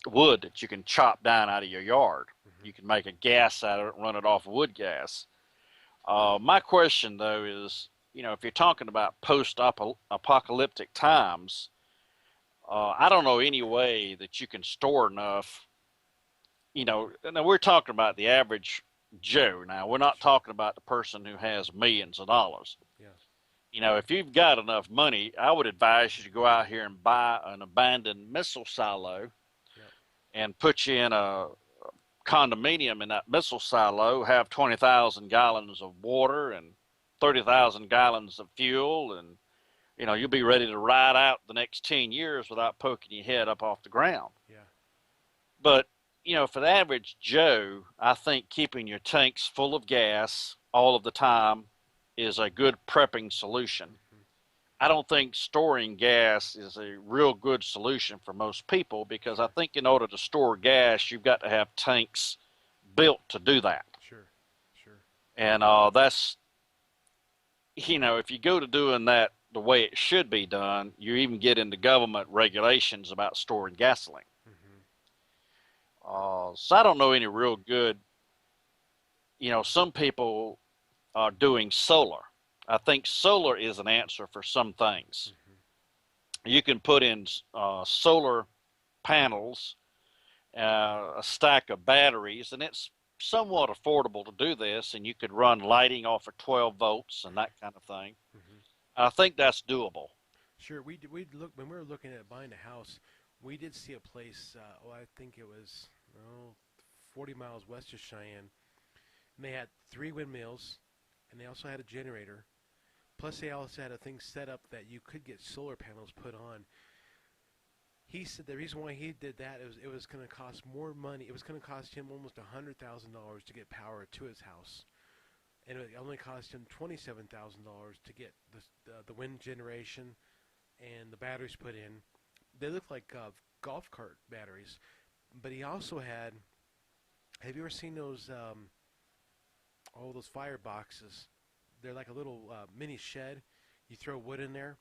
wood that you can chop down out of your yard. Hmm. You can make a gas out of it and run it off wood gas. My question, though, is, if you're talking about post-apocalyptic times, I don't know any way that you can store enough. Now we're talking about the average Joe. Now we're not Sure. talking about the person who has millions of dollars. Yeah. If you've got enough money, I would advise you to go out here and buy an abandoned missile silo Yeah. and put you in a condominium in that missile silo, have 20,000 gallons of water and 30,000 gallons of fuel, and you'll be ready to ride out the next 10 years without poking your head up off the ground. Yeah. But, for the average Joe, I think keeping your tanks full of gas all of the time is a good prepping solution. Hmm. I don't think storing gas is a real good solution for most people because I Sure. think in order to store gas, you've got to have tanks built to do that. Sure. Sure. And if you go to doing that the way it should be done, you even get into government regulations about storing gasoline. Hmm. So I don't know any real good. Some people are doing solar. I think solar is an answer for some things. Hmm. You can put in solar panels, a stack of batteries, and it's somewhat affordable to do this. And you could run lighting off of 12 volts and that kind of thing. Hmm. I think that's doable. Sure. We look when we were looking at buying a house. We did see a place. I think it was 40 miles west of Cheyenne. And they had three windmills, and they also had a generator. Plus, they also had a thing set up that you could get solar panels put on. He said the reason why he did that is it was going to cost more money. It was going to cost him almost $100,000 to get power to his house, and it only cost him $27,000 to get the wind generation and the batteries put in. They look like golf cart batteries, but he also had. Have you ever seen those? Those fire boxes. They're like a little mini shed. You throw wood in there,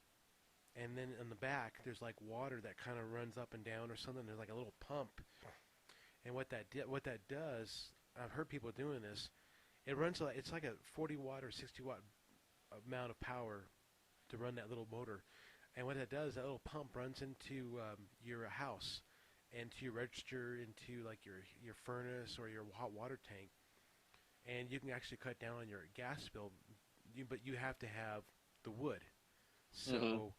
and then in the back there's like water that kind of runs up and down or something. There's like a little pump, and what that does, I've heard people doing this. It runs like it's like a 40 watt or 60 watt amount of power to run that little motor, and what that does, that little pump runs into your house, and to your register, into like your furnace or your hot water tank, and you can actually cut down on your gas bill. But you have to have the wood, Hmm. so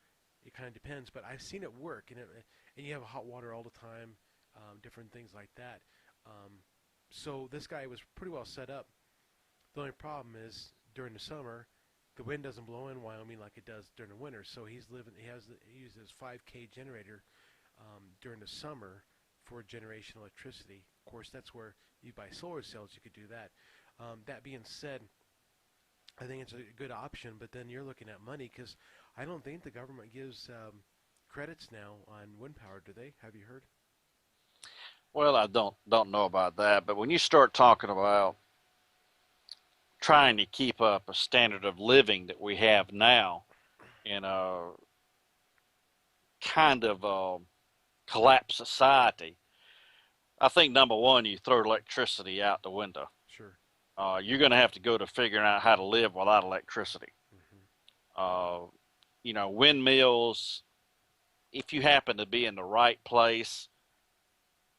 it kind of depends. But I've seen it work, and you have hot water all the time, different things like that. Um, so this guy was pretty well set up. The only problem is during the summer, the wind doesn't blow in Wyoming like it does during the winter. So he's living. He uses his 5K generator during the summer for generation electricity. Of course, that's where you buy solar cells. You could do that. That being said, I think it's a good option, but then you're looking at money because I don't think the government gives credits now on wind power. Do they? Have you heard? Well, I don't know about that, but when you start talking about trying to keep up a standard of living that we have now in a kind of collapsed society, I think number one, you throw electricity out the window. Sure. You're going to have to go to figuring out how to live without electricity. Hmm. Uh, Windmills, if you happen to be in the right place,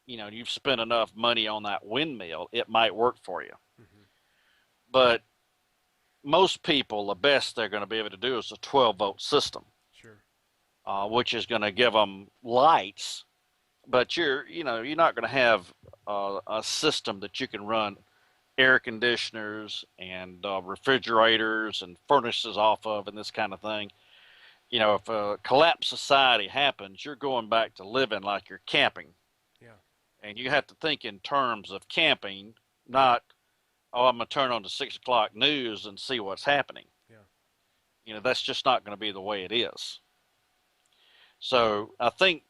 you've spent enough money on that windmill, it might work for you. Hmm. But most people, the best they're going to be able to do is a 12-volt system, Sure. which is going to give them lights. But you're not going to have a system that you can run air conditioners and refrigerators and furnaces off of and this kind of thing. If a collapsed society happens, you're going back to living like you're camping. Yeah. And you have to think in terms of camping, not, oh, I'm going to turn on the 6 o'clock news and see what's happening. Yeah. That's just not going to be the way it is. So I think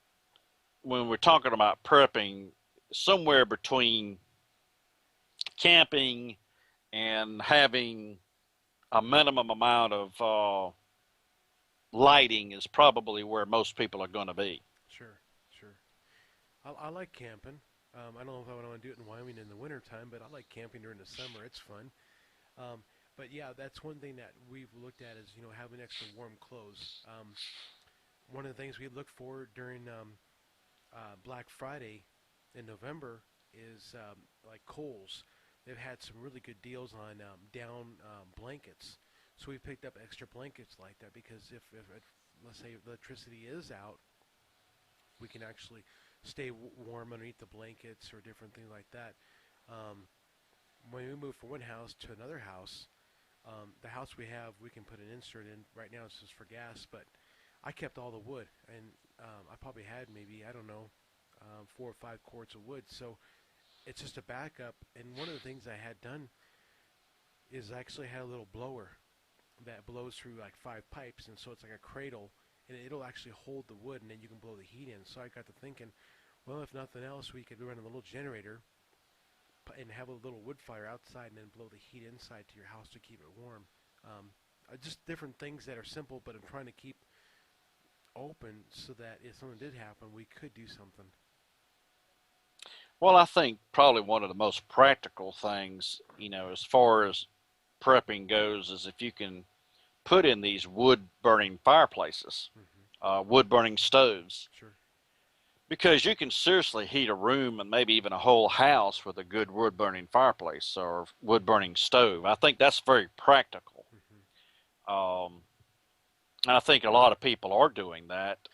when we're talking about prepping, somewhere between camping and having a minimum amount of lighting is probably where most people are going to be. Sure. Sure. I like camping. I don't know if I want to do it in Wyoming in the wintertime, but I like camping during the summer. It's fun. Um, but yeah, that's one thing that we've looked at is having extra warm clothes. One of the things we look for during Black Friday in November is like Kohl's. They've had some really good deals on down blankets. So we picked up extra blankets like that because if let's say electricity is out, we can actually stay warm underneath the blankets or different things like that. Um, when we move from one house to another house, the house we have, we can put an insert in. Right now it's just for gas, but I kept all the wood, and I probably had maybe, I don't know, 4 or 5 cords of wood. So it's just a backup. And one of the things I had done is I actually had a little blower that blows through like 5 pipes, and so it's like a cradle, and it'll actually hold the wood, and then you can blow the heat in. So I got to thinking, well, if nothing else, we could run a little generator and have a little wood fire outside, and then blow the heat inside to your house to keep it warm. Um, just different things that are simple, but I'm trying to keep open so that if something did happen, we could do something. Well, I think probably one of the most practical things, as far as prepping goes, is if you can put in these wood burning fireplaces, Hmm. wood burning stoves, Sure. because you can seriously heat a room and maybe even a whole house with a good wood burning fireplace or wood burning stove. I think that's very practical. Hmm. Um, and I think a lot of people are doing that.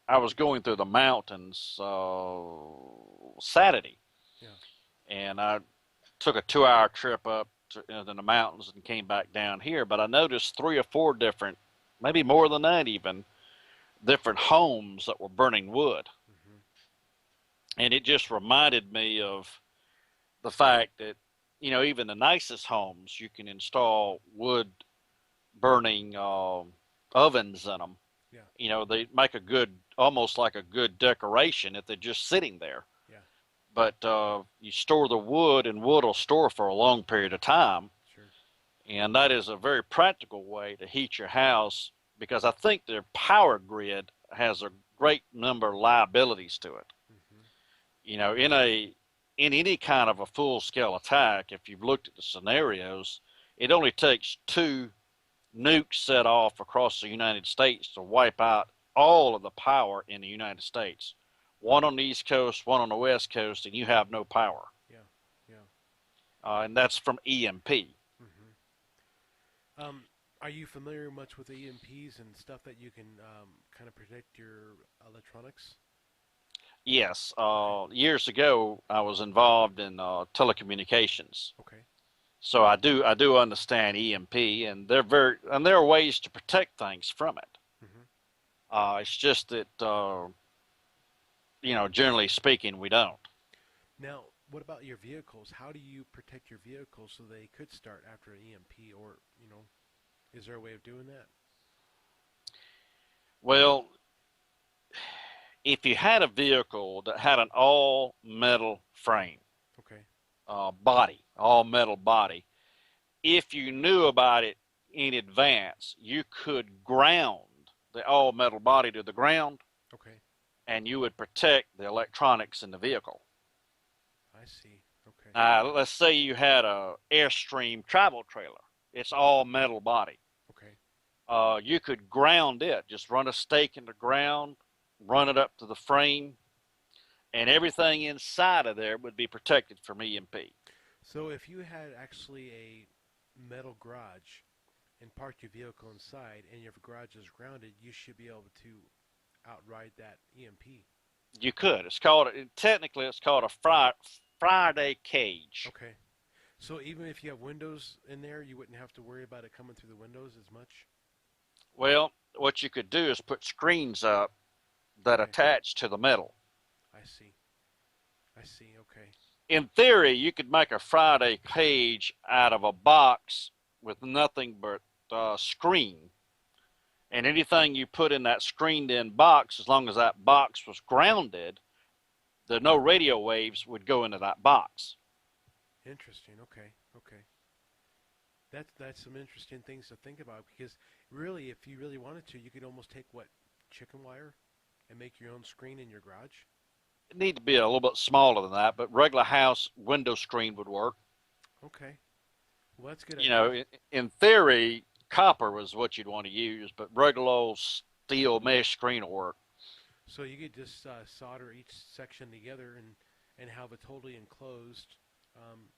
I was going through the mountains Saturday, Yeah. and I took a 2 hour trip up to, in the mountains and came back down here. But I noticed 3 or 4 different, maybe more than that even, different homes that were burning wood. Hmm. And it just reminded me of the fact that, even the nicest homes, you can install wood burning ovens in them. Yeah. They make a good, almost like a good decoration if they're just sitting there. Yeah. But you store the wood, and wood will store for a long period of time. Sure. And that is a very practical way to heat your house because I think their power grid has a great number of liabilities to it. Hmm. You know, in a in any kind of a full scale attack, if you've looked at the scenarios, it only takes two nukes set off across the United States to wipe out all of the power in the United States. One on the East Coast, one on the West Coast, and you have no power. Yeah. Yeah. And that's from EMP. Hmm. Are you familiar much with EMPs and stuff that you can kind of protect your electronics? Yes, Okay. years ago I was involved in telecommunications, Okay. so I do understand EMP, and there are ways to protect things from it. Hmm. It's just that generally speaking, we don't. Now, what about your vehicles? How do you protect your vehicles so they could start after an EMP, or is there a way of doing that? Well, if you had a vehicle that had an all metal frame, Okay. all metal body, if you knew about it in advance, you could ground the all metal body to the ground, Okay. and you would protect the electronics in the vehicle. I see. Okay. Let's say you had a Airstream travel trailer. It's all metal body. Okay. You could ground it. Just run a stake in the ground, run it up to the frame, and everything inside of there would be protected from EMP. So if you had actually a metal garage and parked your vehicle inside and your garage is grounded, you should be able to outride that EMP. You could. Technically, it's called a Friday cage. Okay. So even if you have windows in there, you wouldn't have to worry about it coming through the windows as much? Well, what you could do is put screens up that Okay. attach to the metal. I see. I see. Okay. In theory, you could make a Friday cage out of a box with nothing but screen. And anything you put in that screened in box, as long as that box was grounded, no radio waves would go into that box. Interesting. Okay. Okay. That's some interesting things to think about because really, if you really wanted to, you could almost take what chicken wire and make your own screen in your garage. It need to be a little bit smaller than that, but regular house window screen would work. Okay. Well, that's a good You idea. know, in theory, copper was what you'd want to use, but regular old steel mesh screen will work. So you could just solder each section together and have it totally enclosed. Um,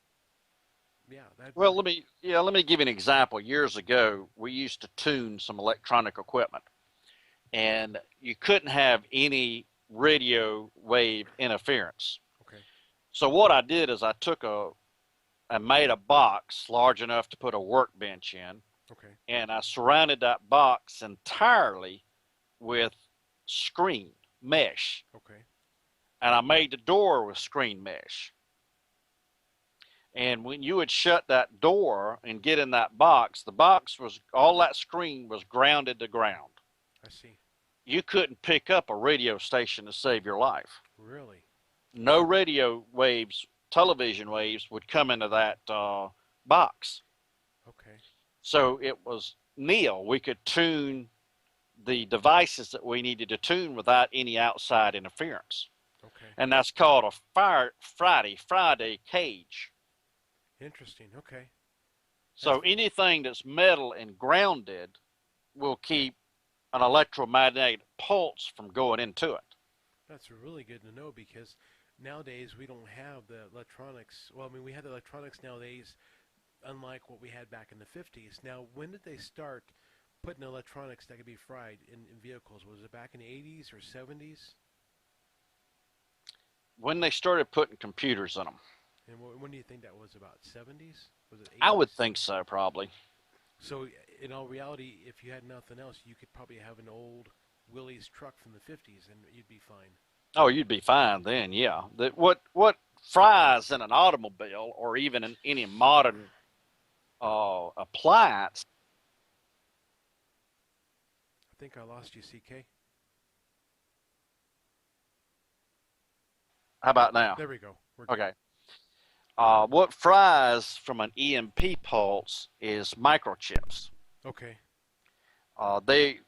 yeah, that'd Well, work. let me give you an example. Years ago, we used to tune some electronic equipment, and you couldn't have any radio wave interference. Okay. So what I did is I made a box large enough to put a workbench in, Okay. and I surrounded that box entirely with screen mesh, Okay. and I made the door with screen mesh. And when you would shut that door and get in that box, the box was all that screen was grounded to ground. I see. You couldn't pick up a radio station to save your life. Really? No radio waves, television waves would come into that box. Okay. So it was nil. We could tune the devices that we needed to tune without any outside interference. Okay. And that's called a Friday cage. Interesting. Okay. That's So anything that's metal and grounded will keep an electromagnetic pulse from going into it. that's really good to know because nowadays we don't have the electronics. Well, I mean, we have the electronics nowadays, unlike what we had back in the 50s. Now, when did they start putting electronics that could be fried in vehicles? Was it back in the 80s or 70s? When they started putting computers in them, And when do you think that was about? 70s? Was it I would 80s? think so, probably. So, in all reality, if you had nothing else, you could probably have an old Willys truck from the 50s and you'd be fine. Oh, you'd be fine then, yeah. What fries in an automobile or even in any modern appliance? I think I lost you, CK. How about now? There we go. We're good. Okay. What fries from an EMP pulse is microchips. Okay. Uh, they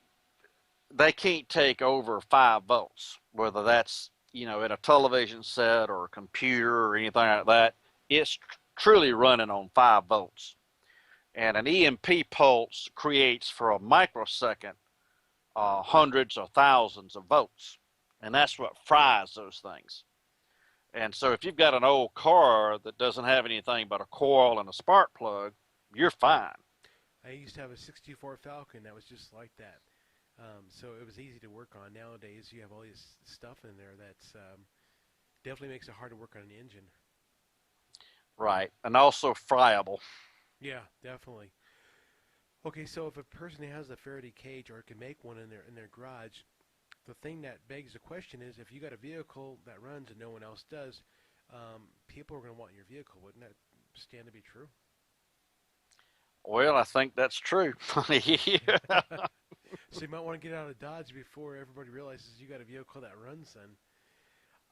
they can't take over 5 volts, whether that's in a television set or a computer or anything like that. It's truly running on 5 volts, and an EMP pulse creates for a microsecond hundreds or thousands of volts, and that's what fries those things. And so if you've got an old car that doesn't have anything but a coil and a spark plug, you're fine. I used to have a 64 Falcon that was just like that. So it was easy to work on. Nowadays, you have all this stuff in there that's definitely makes it hard to work on an engine. Right. And also friable. Yeah, definitely. Okay, so if a person has a Faraday cage or can make one in their garage, the thing that begs the question is, if you got a vehicle that runs and no one else does, people are going to want your vehicle. Wouldn't that stand to be true? Well, I think that's true. So you might want to get out of Dodge before everybody realizes you got a vehicle that runs. Then,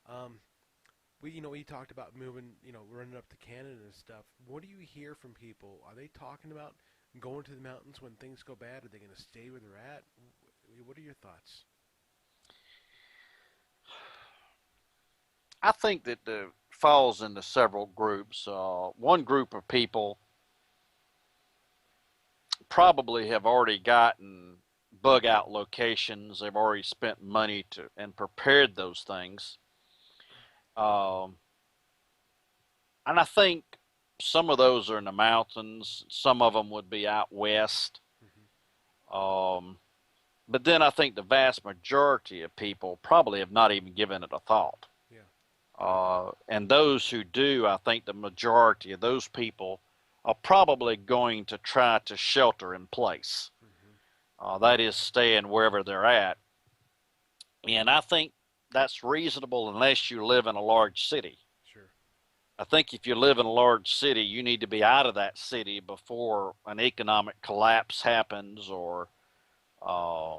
um, we talked about moving, running up to Canada and stuff. What do you hear from people? Are they talking about going to the mountains when things go bad? Are they going to stay where they're at? What are your thoughts? I think that falls into several groups. One group of people probably have already gotten bug out locations. They've already spent money to and prepared those things. Um, and I think some of those are in the mountains. Some of them would be out west. Hmm. Um, but then I think the vast majority of people probably have not even given it a thought. Yeah. And those who do, I think the majority of those people are probably going to try to shelter in place. Hmm. That is, staying wherever they're at. And I think that's reasonable unless you live in a large city. Sure. I think if you live in a large city, you need to be out of that city before an economic collapse happens or, uh,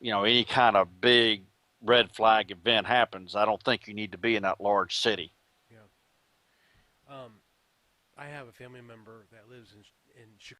any kind of big red flag event happens. I don't think you need to be in that large city. Yeah. Um, I have a family member that lives in